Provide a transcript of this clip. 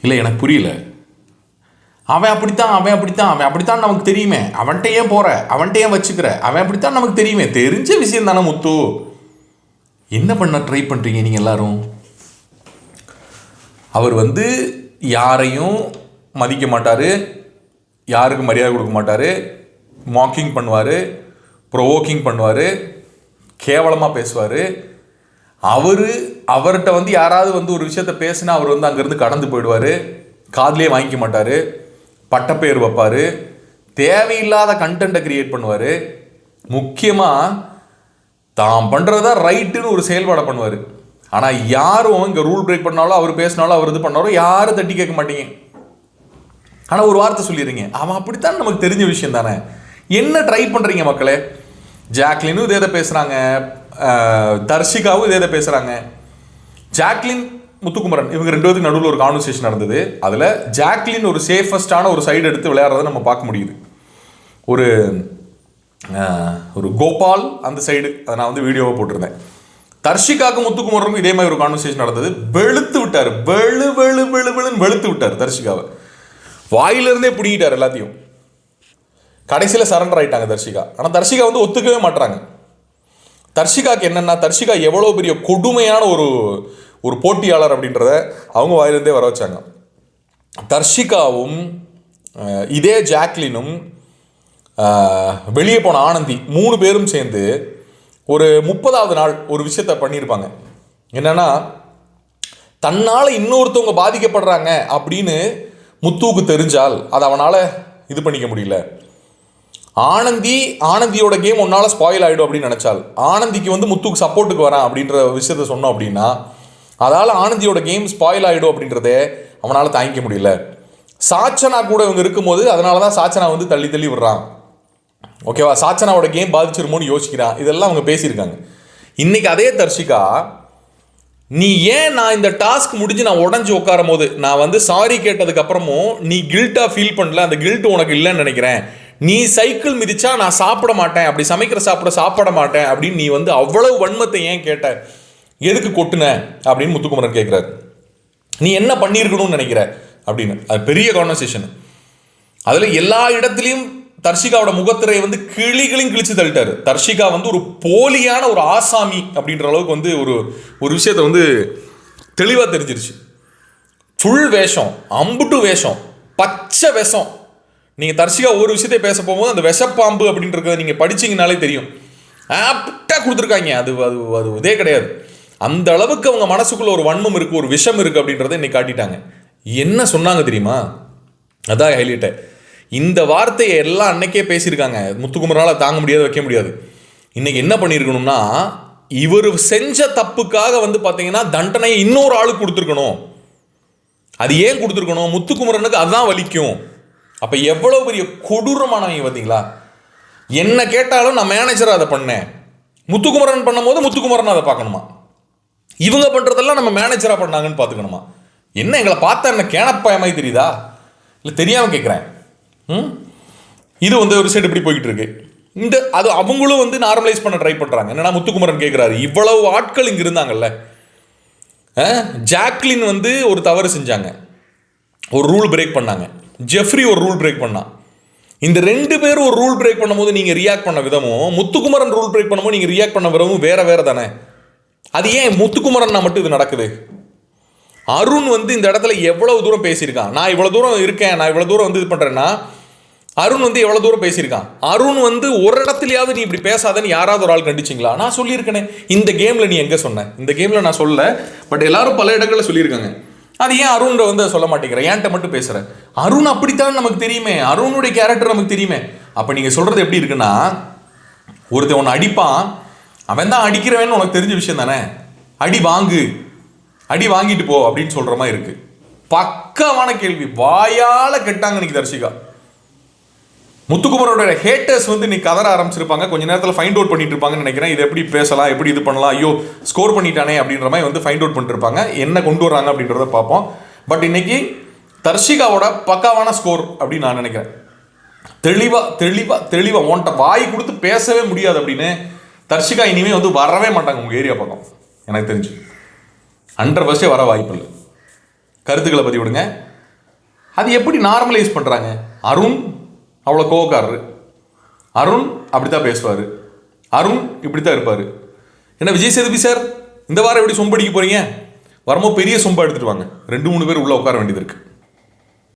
இல்லை எனக்கு புரியல. அவன் அப்படித்தான் நமக்கு தெரியுமே, அவன்கிட்ட ஏன் போகிற, அவன்கிட்ட ஏன் வச்சுக்கிற, அவன் அப்படித்தான் நமக்கு தெரியுமே, தெரிஞ்ச விஷயம் தானே முத்து. என்ன பண்ண ட்ரை பண்ணுறீங்க நீங்கள் எல்லாரும்? அவர் யாரையும் மதிக்க மாட்டார், யாருக்கும் மரியாதை கொடுக்க மாட்டார், மாக்கிங் பண்ணுவார், ப்ரொவோக்கிங் பண்ணுவார், கேவலமாக பேசுவார். அவர்கிட்ட யாராவது ஒரு விஷயத்த பேசினா அவர் அங்கேருந்து கடந்து போயிடுவார், காதுலேயே வாங்கிக்க மாட்டார், பட்டப்பேர் வைப்பார், தேவையில்லாத கண்டென்ட்டை க்ரியேட் பண்ணுவார். முக்கியமாக தான் பண்ணுறதா ரைட்டுன்னு ஒரு செயல்பாடை பண்ணுவார். ஆனால் யாரும் இங்கே ரூல் பிரேக் பண்ணாலும், அவர் பேசினாலும், அவர் இது பண்ணாலும் யாரும் தட்டி கேட்க மாட்டீங்க. ஆனால் ஒரு வார்த்தை சொல்லிடுறீங்க, அவன் அப்படித்தான் நமக்கு தெரிஞ்ச விஷயம் தானே. என்ன ட்ரை பண்ணுறீங்க மக்களே? ஜாக்லினும் இதே இதை பேசுகிறாங்க, தர்ஷிகாவும் இதே இதை பேசுகிறாங்க. ஜாக்லின், முத்துக்குமரன் இவங்க 2 பேருக்கு நடுவில் ஒரு கான்வர்சேஷன் நடந்தது. அதில் ஜாக்லின் ஒரு சேஃபஸ்டான ஒரு சைடு எடுத்து விளையாடுறதை நம்ம பார்க்க முடியுது. ஒரு கோபால் அந்த சைடு, அதை நான் வீடியோவை போட்டிருந்தேன். தர்ஷிகாவுக்கு முத்துக்குமரனுக்கும் இதே மாதிரி ஒரு கான்வர்சேஷன் நடந்தது. வெளுத்து விட்டார், வெளுத்து விட்டார் தர்ஷிகாவை. வாயிலிருந்தே பிடிக்கிட்டார் எல்லாத்தையும். கடைசியில் சரண்டர் ஆகிட்டாங்க தர்ஷிகா. ஆனால் தர்ஷிகா ஒத்துக்கவே மாட்டுறாங்க. தர்ஷிகாவுக்கு என்னென்னா, தர்ஷிகா எவ்வளோ பெரிய கொடுமையான ஒரு போட்டியாளர் அப்படின்றத அவங்க வாயிலிருந்தே வர வச்சாங்க. தர்ஷிகாவும் இதே ஜாக்லினும் வெளியே போன ஆனந்தி 3 பேரும் சேர்ந்து ஒரு 30வது நாள் ஒரு விஷயத்த பண்ணியிருப்பாங்க. என்னென்னா, தன்னால் இன்னொருத்தவங்க பாதிக்கப்படுறாங்க அப்படின்னு முத்துவுக்கு தெரிஞ்சால் அதை அவனால் இது பண்ணிக்க முடியல. ஆனந்தியோட கேம் ஒன்னால் ஸ்பாயில் ஆகிடும் அப்படின்னு நினச்சால், ஆனந்திக்கு முத்துக்கு சப்போர்ட்டுக்கு வரேன் அப்படின்ற விஷயத்த சொன்னோம் அப்படின்னா, அதால் ஆனந்தியோட கேம் ஸ்பாயில் ஆகிடும் அப்படின்றதே அவனால் தாங்கிக்க முடியல. சாச்சனா கூட இவங்க இருக்கும்போது அதனால தான் சாச்சனா தள்ளி விடுறான். ஓகேவா? சாச்சனாவோட கேம் பாதிச்சிருமோன்னு யோசிக்கிறான். இதெல்லாம் அவங்க பேசியிருக்காங்க. இன்றைக்கி அதே தர்ஷிகா, நீ ஏன் நான் இந்த டாஸ்க் முடிஞ்சு நான் உடஞ்சி உட்காரும் போது நான் சாரி கேட்டதுக்கப்புறமும் நீ கில்ட்டாக ஃபீல் பண்ணல, அந்த கில்ட் உனக்கு இல்லைன்னு நினைக்கிறேன். நீ சைக்கிள் மிதிச்சா நான் சாப்பிட மாட்டேன், அப்படி சமைக்கிற சாப்பிட மாட்டேன் அப்படின்னு நீ அவ்வளவு வன்மத்தை ஏன் கேட்ட, எதுக்கு கொட்டுன அப்படின்னு முத்துக்குமரன் கேட்குறாரு. நீ என்ன பண்ணியிருக்கணும்னு நினைக்கிற அப்படின்னு. அது பெரிய கான்வர்சேஷன். அதில் எல்லா இடத்துலையும் தர்ஷிகாவோட முகத்திரை கிளிகளையும் கிழிச்சு தள்ளிட்டாரு. தர்ஷிகா ஒரு போலியான ஒரு ஆசாமி அப்படின்ற அளவுக்கு ஒரு விஷயத்தை தெளிவாக தெரிஞ்சிருச்சு. ஃபுல் வேஷம், அம்புட்டு வேஷம், பச்சை விஷம். நீங்கள் தர்ஷிகா ஒரு விஷயத்தை பேச போகும்போது அந்த விஷப்பாம்பு அப்படின்றத நீங்கள் படிச்சிங்கனாலே தெரியும். ஆப்டாக கொடுத்துருக்காங்க. அது அது அது இதே கிடையாது. அந்த அளவுக்கு அவங்க மனசுக்குள்ள ஒரு வன்மம் இருக்குது, ஒரு விஷம் இருக்குது அப்படின்றத இன்னைக்கு காட்டிட்டாங்க. என்ன சொன்னாங்க தெரியுமா? அதான் ஹைலைட்டு. இந்த வார்த்தையை எல்லாம் அன்னைக்கே பேசியிருக்காங்க. முத்துக்குமரனால் தாங்க முடியாது, வைக்க முடியாது. இன்னைக்கு என்ன பண்ணியிருக்கணும்னா, இவர் செஞ்ச தப்புக்காக பார்த்தீங்கன்னா தண்டனையை இன்னொரு ஆளுக்கு கொடுத்துருக்கணும். அது ஏன் கொடுத்துருக்கணும்? முத்துக்குமரனுக்கு அதுதான் வலிக்கும். அப்போ எவ்வளோ பெரிய கொடூரமானவங்க பார்த்தீங்களா? என்ன கேட்டாலும் நான் மேனேஜராக அதை பண்ணேன், முத்துக்குமரன் பண்ணும்போது முத்துக்குமரன் அதை பார்க்கணுமா? இவங்க பண்ணுறதெல்லாம் நம்ம மேனேஜராக பண்ணாங்கன்னு பார்த்துக்கணுமா? என்ன எங்களை பார்த்தா என்ன கேனப்பாயமாய் தெரியுதா? இல்லை தெரியாமல் கேட்குறேன். இது ஒரு சைடு இப்படி போய்கிட்டு இருக்கு. அது அவங்களும் நார்மலைஸ் பண்ண ட்ரை பண்ணுறாங்க. என்னன்னா, முத்துக்குமரன் கேட்குறாரு, இவ்வளவு ஆட்கள் இங்கே இருந்தாங்கல்ல, ஜாக்லின் ஒரு தவறு செஞ்சாங்க, ஒரு ரூல் பிரேக் பண்ணாங்க, ஜெஃப்ரி ஒரு ரூல் பிரேக் பண்ணான். இந்த 2 பேரும் ஒரு ரூல் பிரேக் பண்ணும்போது நீங்கள் ரியாக்ட் பண்ண விதமும், முத்துக்குமரன் ரூல் பிரேக் பண்ணும்போது நீங்கள் ரியாக்ட் பண்ண விதமும் வேற தானே. அது ஏன் முத்துக்குமரன் மட்டும் இது நடக்குது? அருண் இந்த இடத்துல எவ்வளவு தூரம் பேசியிருக்கான். நான் இவ்வளோ தூரம் இருக்கேன், நான் இவ்வளோ தூரம் இது பண்ணுறேன்னா, அருண் எவ்வளோ தூரம் பேசியிருக்கான். அருண் ஒரு இடத்துலையாவது நீ இப்படி பேசாதன்னு யாராவது ஒரு ஆள் கண்டிச்சிங்களா? நான் சொல்லியிருக்கேனே. இந்த கேமில் நீ எங்கே சொன்ன? இந்த கேமில் நான் சொல்லலை, பட் எல்லாரும் பல இடங்களில் சொல்லியிருக்காங்க. அது ஏன் அருண் சொல்ல மாட்டேங்கிற, ஏன்ட்ட மட்டும் பேசுகிறேன்? அருண் அப்படித்தான் நமக்கு தெரியுமே, அருணுடைய கேரக்டர் நமக்கு தெரியுமே. அப்போ நீங்கள் சொல்கிறது எப்படி இருக்குன்னா, ஒருத்தன் ஒன்று அடிப்பான், அவன் தான் அடிக்கிறவன்னு உனக்கு தெரிஞ்ச விஷயம் தானே, அடி வாங்கிட்டு போ அப்படின்னு சொல்கிற மாதிரி இருக்கு. பக்கமான கேள்வி. வாயால் கெட்டாங்க இன்னைக்கு தர்ஷிகா. முத்துக்குமரோட ஹேட்டர்ஸ் இன்னைக்கு கதற ஆரம்பிச்சிருப்பாங்க. கொஞ்ச நேரத்தில் ஃபைண்ட் அவுட் பண்ணிட்டு இருப்பாங்கன்னு நினைக்கிறேன். இது எப்படி பேசலாம், எப்படி இது பண்ணலாம், ஐயோ ஸ்கோர் பண்ணிட்டானே அப்படின்ற மாதிரி ஃபைண்ட் அவுட் பண்ணிட்டு இருப்பாங்க. என்ன கொண்டு வராங்க அப்படின்றத பார்ப்போம். பட் இன்னைக்கு தர்ஷிகாவோட பக்காவான ஸ்கோர் அப்படின்னு நான் நினைக்கிறேன். தெளிவாக ஓன்ட்ட வாய் கொடுத்து பேசவே முடியாது அப்படின்னு தர்ஷிகா இனிமேல் வரவே மாட்டாங்க உங்கள் ஏரியா பக்கம். எனக்கு தெரிஞ்சு 100% வர வாய்ப்பு இல்லை. கருத்துக்களை பற்றி விடுங்க. அது எப்படி நார்மலைஸ் பண்ணுறாங்க? அருண் அவ்வளோ கோவக்காரரு, அருண் அப்படி தான் பேசுவார், அருண் இப்படி தான் இருப்பார். என்ன விஜய் சேதுபதி சார் இந்த வாரம் எப்படி சொம்படிக்க போகிறீங்க? வரும்போது பெரிய சொம்பா எடுத்துகிட்டு வாங்க, 2-3 பேர் உள்ளே உட்கார வேண்டியது இருக்குது.